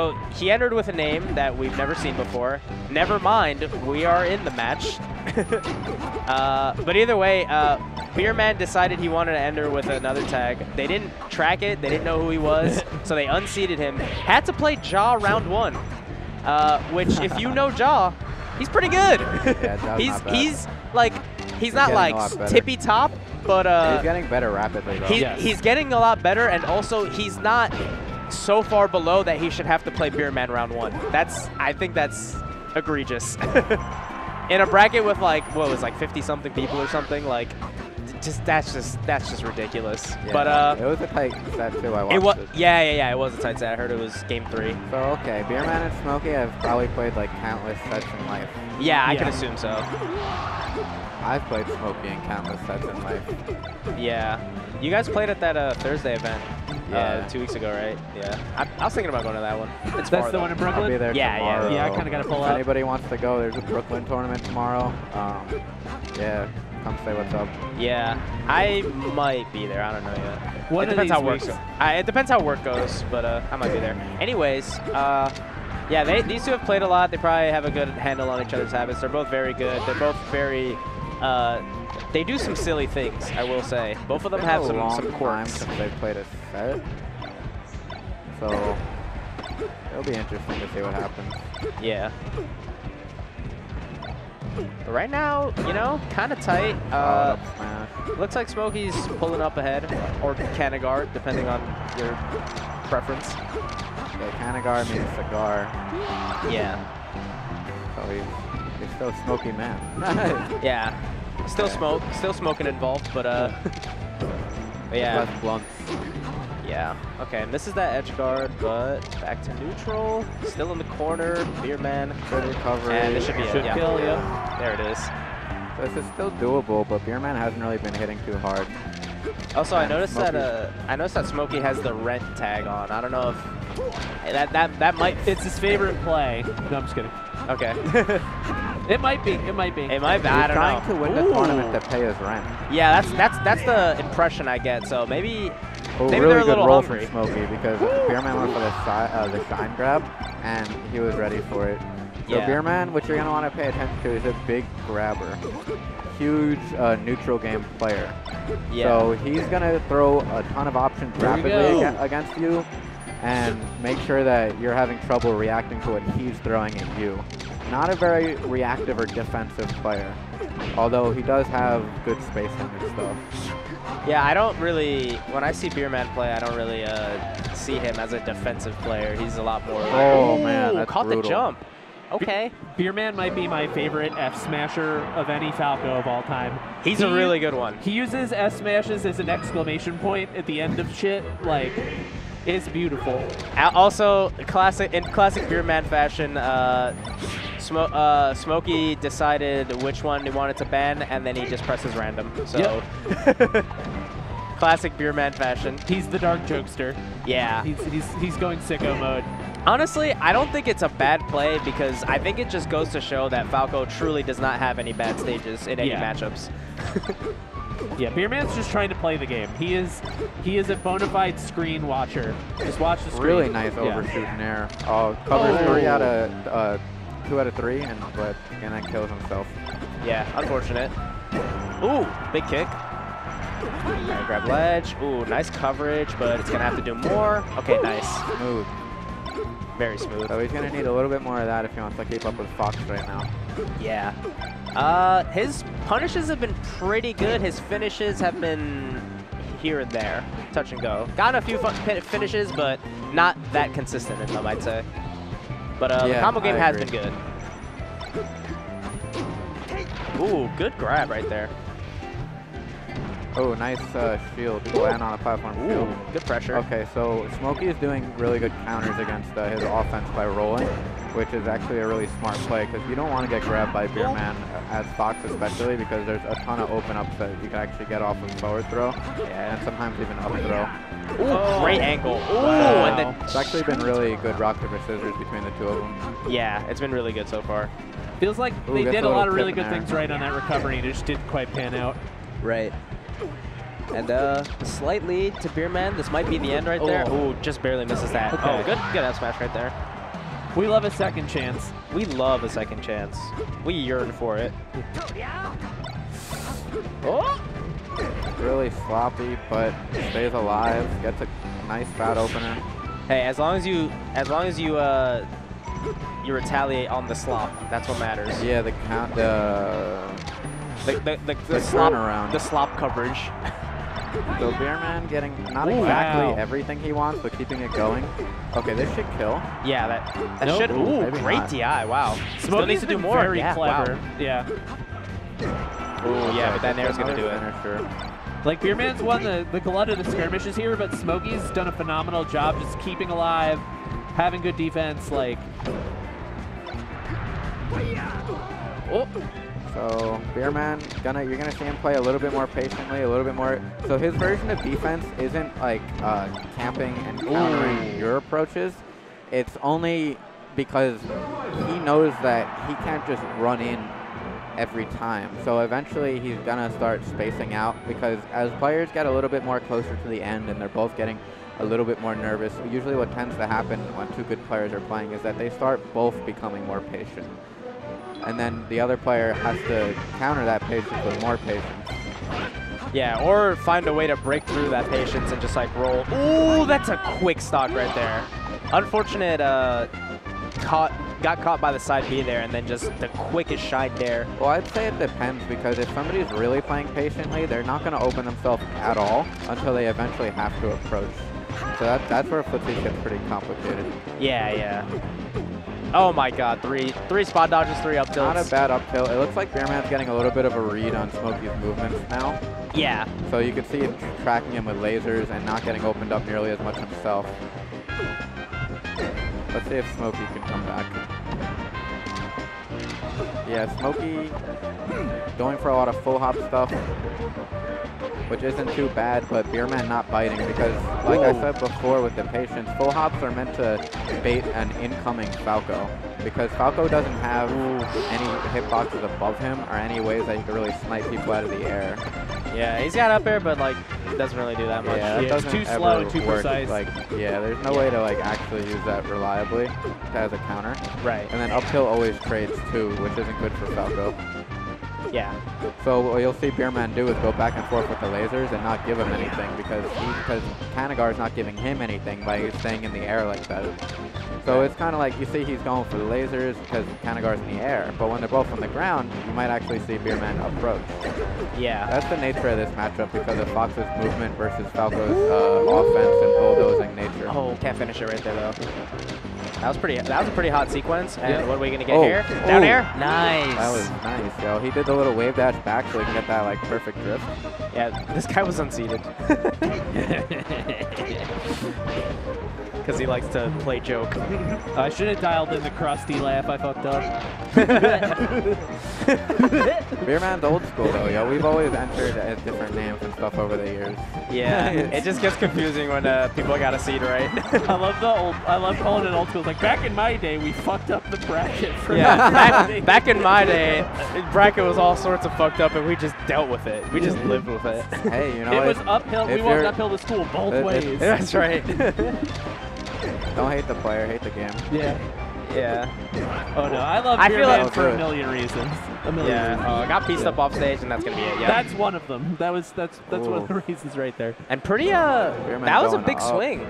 So he entered with a name that we've never seen before. Never mind, we are in the match. But either way, Beerman decided he wanted to enter with another tag. They didn't track it. They didn't know who he was, so they unseated him. Had to play Jaw round 1, which if you know Jaw, he's pretty good. Yeah, he's not like tippy top, but he's getting better rapidly though. He's getting a lot better, and also he's not so far below that he should have to play Beerman round 1. I think that's egregious. In a bracket with like, what was like 50-something people or something, like, that's just ridiculous. Yeah, but it was a tight set too. I watched it. Yeah, it was a tight set. I heard it was game 3. So okay, Beerman and Smokey have probably played like countless sets in life. Yeah, I can assume so. I've played Smokey in countless sets in life. Yeah, you guys played at that Thursday event. Yeah. 2 weeks ago, right? Yeah. I was thinking about going to that one. That's the one in Brooklyn? I'll be there tomorrow. Yeah, I kind of got to pull If up. anybody wants to go, there's a Brooklyn tournament tomorrow. Yeah, come say what's up. Yeah, I might be there. I don't know yet. It depends how work goes. It depends how work goes, but I might be there. Anyways, yeah, these two have played a lot. They probably have a good handle on each other's habits. They're both very good. They're both very... they do some silly things, I will say. Both of them have some quirks. Since they've played a set, so it'll be interesting to see what happens. Yeah. But right now, you know, kind of tight. Looks like Smokey's pulling up ahead, or Cannagar, depending on your preference. Yeah, Cannagar means cigar. Yeah. So he's still a smoky man. Yeah. Still smoking involved, but yeah. Less blunts. Yeah. Okay, and this is that edge guard, but back to neutral. Still in the corner. Beerman. Good recovery. And this should be it. Should kill, yeah. There it is. This is still doable, but Beerman hasn't really been hitting too hard. Also, I noticed that Smokey has the rent tag on. I don't know if that might. It's his favorite play. No, I'm just kidding. Okay. It might be. It might be. It might be. I don't know. He's trying to win the tournament to pay his rent. Yeah, that's the impression I get. So maybe really they're a good little roll hungry. from Smokey because Beerman went for the shine grab, and he was ready for it. So Yeah. Beerman, what you're going to want to pay attention to is a big grabber. Huge neutral game player. Yeah. So he's going to throw a ton of options rapidly against you, and make sure that you're having trouble reacting to what he's throwing at you. Not a very reactive or defensive player, although he does have good spacing and stuff. Yeah, I don't really, when I see Beerman play, I don't really see him as a defensive player. He's a lot more like, oh man, that's caught brutal. the jump. Okay. Beerman might be my favorite F smasher of any Falco of all time. He's a really good one. He uses F smashes as an exclamation point at the end of shit. Like, it's beautiful. Also, in classic Beerman fashion, Smokey decided which one he wanted to ban, and then he just presses random. So, yep. Classic Beerman fashion. He's the dark jokester. Yeah. He's going sicko mode. Honestly, I don't think it's a bad play because I think it just goes to show that Falco truly does not have any bad stages in any matchups. Yeah, Beerman's just trying to play the game. He is a bona fide screen watcher. Just watch the screen. Really nice overshoot in there. Covers 2 out of 3, and then kills himself. Yeah, unfortunate. Ooh, big kick. Grab ledge. Ooh, nice coverage, but it's gonna have to do more. Okay, nice. Smooth. Very smooth. So he's gonna need a little bit more of that if he wants to keep up with Fox right now. Yeah. His punishes have been pretty good. His finishes have been here and there, touch and go. Gotten a few finishes, but not that consistent in them, I'd say. But the combo game has been good. Ooh, good grab right there. Oh, nice shield. Land on a platform shield. Ooh, good pressure. Okay, so Smokey is doing really good counters against his offense by rolling, which is actually a really smart play because you don't want to get grabbed by Beerman as Fox especially because there's a ton of open ups that you can actually get off of forward throw and sometimes even up throw. Ooh, great angle. Ooh, wow. And then it's actually been really good rock, paper, scissors between the two of them. Yeah, it's been really good so far. Feels like they did a lot of really good things right on that recovery and it just didn't quite pan out. Right. And a slight lead to Beerman. This might be the end right there. Ooh, just barely misses that. Okay. Oh, good F smash right there. We love a second chance. We love a second chance. We yearn for it. Oh! Really sloppy, but stays alive. Gets a nice fat opener. Hey, as long as you you retaliate on the slop, that's what matters. Yeah, the slop around. The slop coverage. So Beerman getting not exactly everything he wants, but keeping it going. Okay, this should kill. Yeah, that should. Ooh, maybe great not. DI. Wow. Smokey's needs to do been more. Very clever. Wow. Yeah. Ooh, yeah, but that nair's gonna do it. Sure. Like, Beerman's won the glut of the skirmishes here, but Smokey's done a phenomenal job just keeping alive, having good defense. Like, oh. So Beerman, you're gonna see him play a little bit more patiently, a little bit more. So his version of defense isn't like camping and countering your approaches. It's only because he knows that he can't just run in every time. So eventually he's gonna start spacing out, because as players get a little bit more closer to the end and they're both getting a little bit more nervous, usually what tends to happen when two good players are playing is that they start both becoming more patient. And then the other player has to counter that patience with more patience. Yeah, or find a way to break through that patience and just like roll. Ooh, that's a quick stock right there. Unfortunate, got caught by the side B there, and then just the quickest shine there. Well, I'd say it depends, because if somebody's really playing patiently, they're not going to open themselves at all until they eventually have to approach. So that's where Flipsy gets pretty complicated. Yeah, yeah. Oh my God, three spot dodges, 3 up tilts. Not a bad up tilt. It looks like Beerman's getting a little bit of a read on Smokey's movements now. Yeah. So you can see him tracking him with lasers and not getting opened up nearly as much himself. Let's see if Smokey can come back. Yeah, Smokey going for a lot of full hop stuff, which isn't too bad, but Beerman not biting, because like I said before with the patience, full hops are meant to bait an incoming Falco, because Falco doesn't have any hitboxes above him or any ways that he can really snipe people out of the air. Yeah, he's got up air, but like it doesn't really do that much. Yeah, that doesn't too slow, ever too work. precise. Like, yeah, there's no way to like actually use that reliably as a counter. Right. And then uphill always trades too, which isn't good for Falco. Yeah. So what you'll see Beerman do is go back and forth with the lasers and not give him anything, because Cannagar is not giving him anything by staying in the air like that. So it's kind of like, you see he's going for the lasers because Cannagar's in the air, but when they're both on the ground, you might actually see Beerman approach. Yeah. That's the nature of this matchup, because of Fox's movement versus Falco's offense and bulldozing nature. Oh, can't finish it right there though. That was a pretty hot sequence. And what are we gonna get Oh. here? Down air? Nice. That was nice, yo. He did the little wave dash back so he can get that like perfect drift. Yeah, this guy was unseated. Because he likes to play joke. I should have dialed in the crusty laugh. I fucked up. Beerman's old school though, yo. We've always entered as different names and stuff over the years. Yeah, it just gets confusing when people got a seed right. I love calling it old school. Like, back in my day, we fucked up the bracket. For back in my day, bracket was all sorts of fucked up, and we just dealt with it. We just lived with it. Hey, you know, it was uphill. We walked uphill to school both ways. That's right. Don't hate the player, hate the game. Yeah. Yeah. Oh no, I love I feel Beerman like- for a million reasons. A million reasons. I got pieced up off stage, and that's gonna be it. Yeah. That's one of them. That's one of the reasons right there. And pretty Beerman that was a going big up. swing.